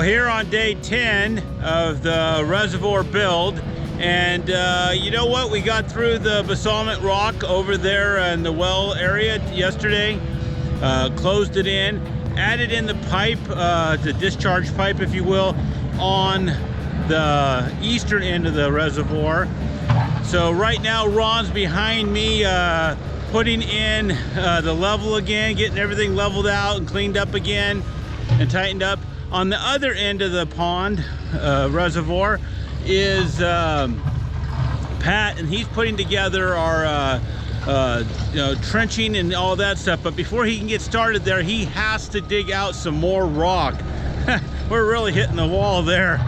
Well, here on day 10 of the reservoir build, and you know what? We got through the basalt rock over there in the well area yesterday, closed it in, added in the pipe, the discharge pipe, if you will, on the eastern end of the reservoir. So right now, Ron's behind me, putting in the level again, getting everything leveled out and cleaned up again and tightened up. On the other end of the pond reservoir is Pat, and he's putting together our trenching and all that stuff. But before he can get started there, he has to dig out some more rock. We're really hitting the wall there.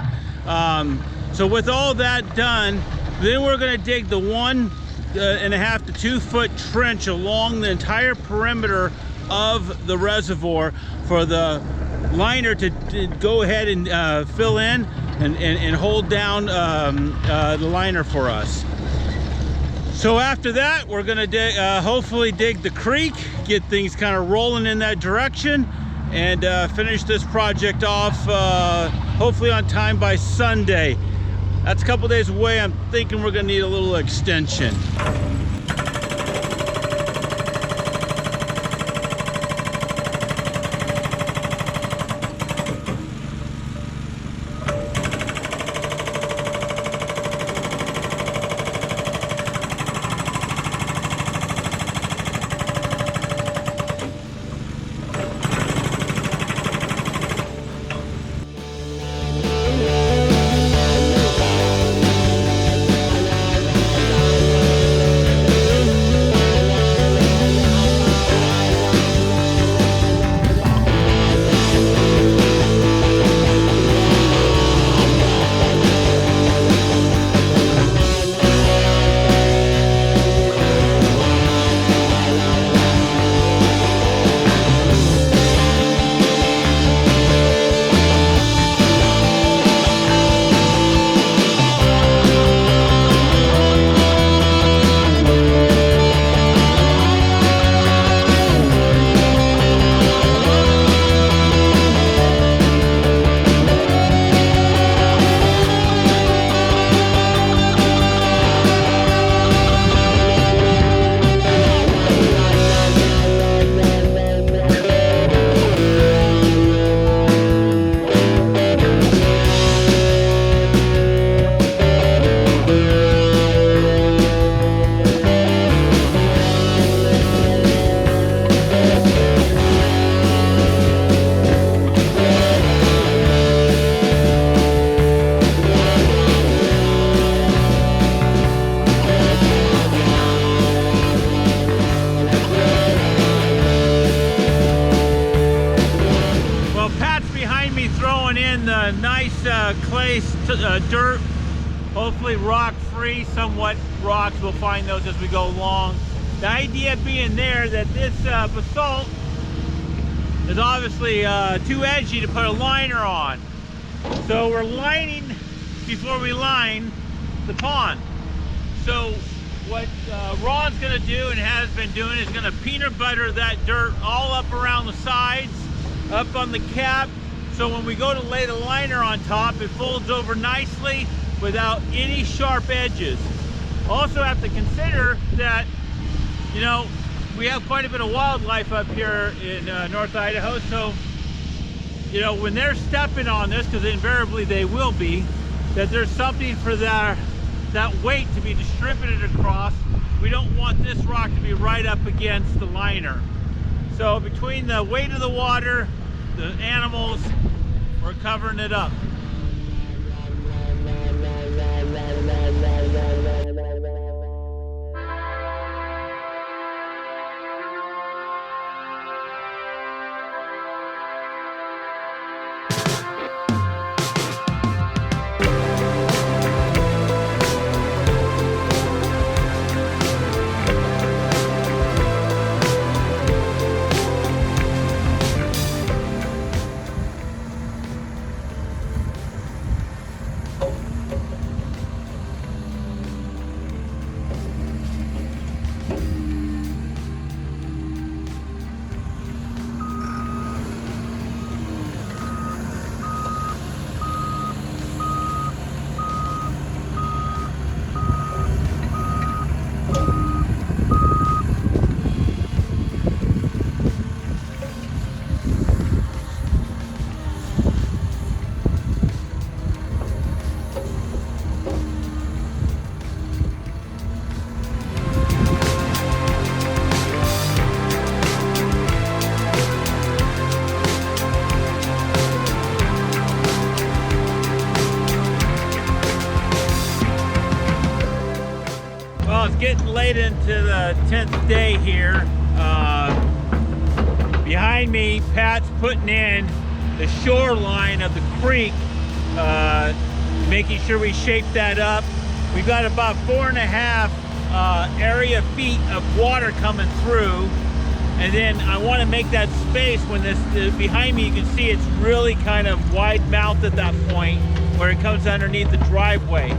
So with all that done, then we're going to dig the 1.5 to 2 foot trench along the entire perimeter of the reservoir for the liner to go ahead and fill in and hold down the liner for us. So after that, we're going to hopefully dig the creek, get things kind of rolling in that direction, and finish this project off hopefully on time by Sunday. That's a couple days away. I'm thinking we're going to need a little extension. Clay dirt, hopefully rock free, somewhat rocks. We'll find those as we go along. The idea being there that this basalt is obviously too edgy to put a liner on, so we're lining before we line the pond. So what Ron's going to do and has been doing is going to peanut butter that dirt all up around the sides, up on the cap. So when we go to lay the liner on top, it folds over nicely without any sharp edges. Also have to consider that, you know, we have quite a bit of wildlife up here in North Idaho. So, you know, when they're stepping on this, because invariably they will be, that there's something for that weight to be distributed across. We don't want this rock to be right up against the liner. So between the weight of the water, the animals, we're covering it up. Well, it's getting late into the 10th day here. Behind me, Pat's putting in the shoreline of the creek, making sure we shape that up. We've got about 4.5 area feet of water coming through, and then I want to make that space. When this behind me, you can see it's really kind of wide mouthed at that point where it comes underneath the driveway.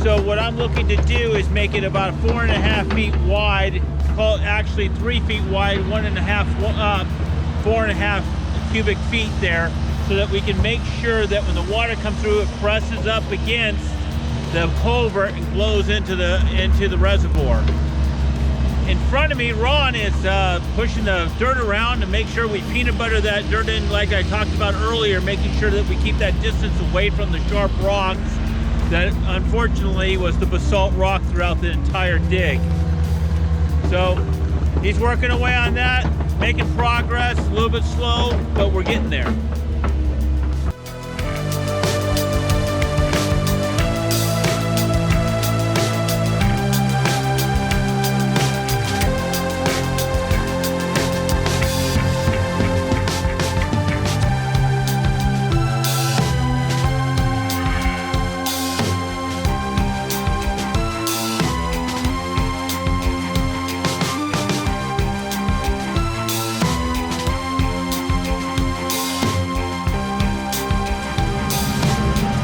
So what I'm looking to do is make it about 4.5 feet wide, actually 3 feet wide, 4.5 cubic feet there, so that we can make sure that when the water comes through, it presses up against the culvert and flows into the reservoir. In front of me, Ron is pushing the dirt around to make sure we peanut butter that dirt in, like I talked about earlier, making sure that we keep that distance away from the sharp rocks that unfortunately was the basalt rock throughout the entire dig. So he's working away on that, making progress, a little bit slow, but we're getting there.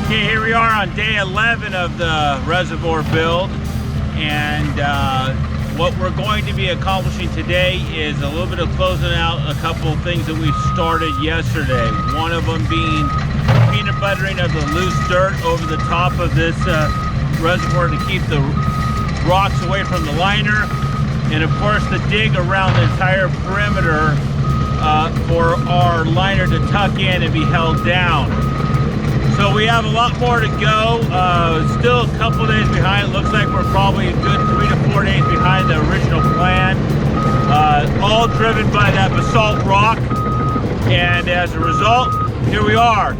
Okay, here we are on day 11 of the reservoir build, and what we're going to be accomplishing today is a little bit of closing out a couple of things that we started yesterday. One of them being peanut buttering of the loose dirt over the top of this reservoir to keep the rocks away from the liner, and of course the dig around the entire perimeter for our liner to tuck in and be held down. So we have a lot more to go. Still a couple days behind. It looks like we're probably a good 3 to 4 days behind the original plan. All driven by that basalt rock. And as a result, here we are.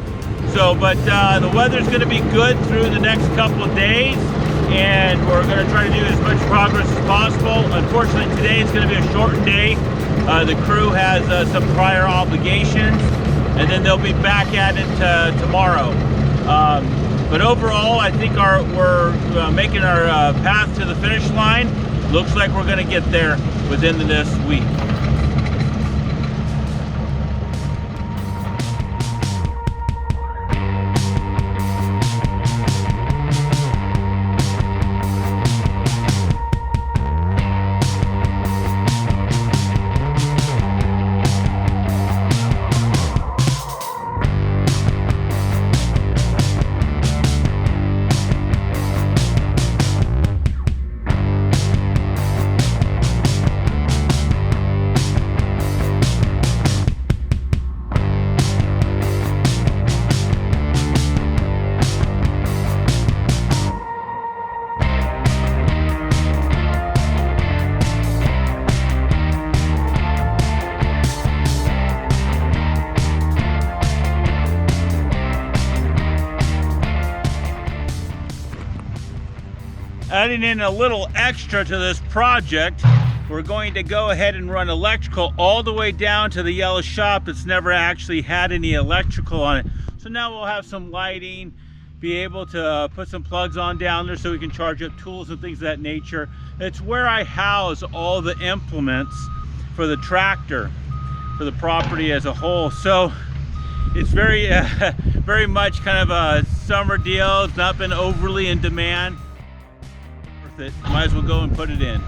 So, but the weather's gonna be good through the next couple of days, and we're gonna try to do as much progress as possible. Unfortunately, today it's gonna be a shortened day. The crew has some prior obligations, and then they'll be back at it tomorrow. But overall, I think we're making our path to the finish line. Looks like we're going to get there within this week. Adding in a little extra to this project, we're going to go ahead and run electrical all the way down to the yellow shop that's never actually had any electrical on it. So now we'll have some lighting, be able to put some plugs on down there so we can charge up tools and things of that nature. It's where I house all the implements for the tractor, for the property as a whole. So it's very, very much kind of a summer deal. It's not been overly in demand. It. Might as well go and put it in.